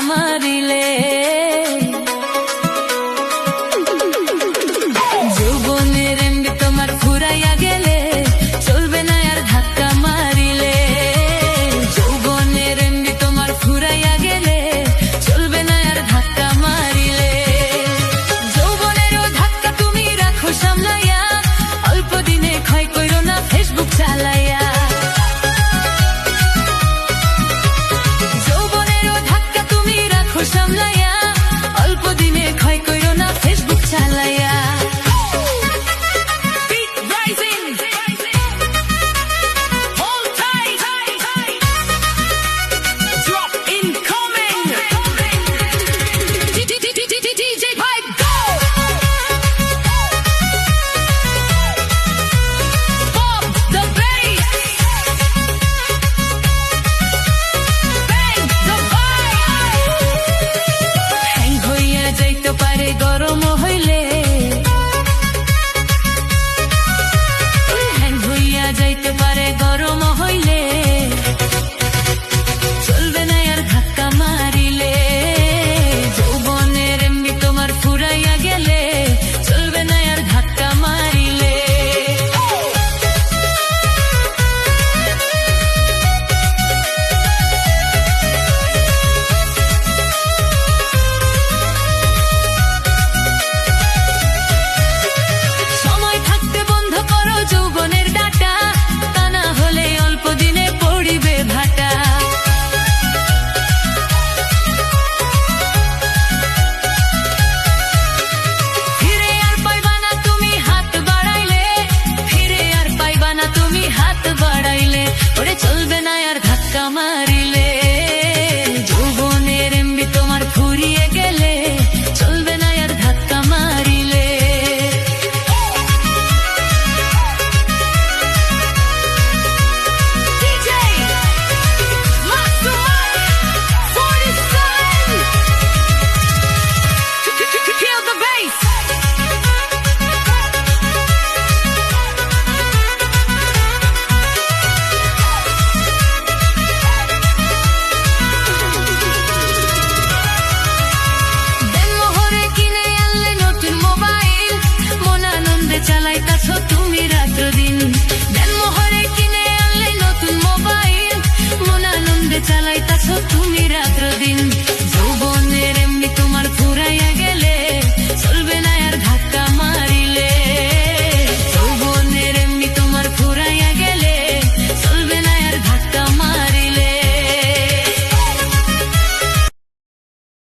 মারিলে যৌবনের এমবি তোমার ফুরাইয়া গেলে চলবে না আর ধাক্কা মারিলে যৌবনের এমবি তোমার ফুরাইয়া গেলে চলবে না আর ধাক্কা মারিলে যৌবনেরও ধাক্কা তুমি রাখো সামলাইয়া অল্প দিনে ক্ষয় কইরো না ফেসবুক চালাইয়া যৌবনেরও ধাক্কা তুমি রাখো সামলাইয়া অল্প দিনে ক্ষয় কইরো না ফেসবুক চালাইয়া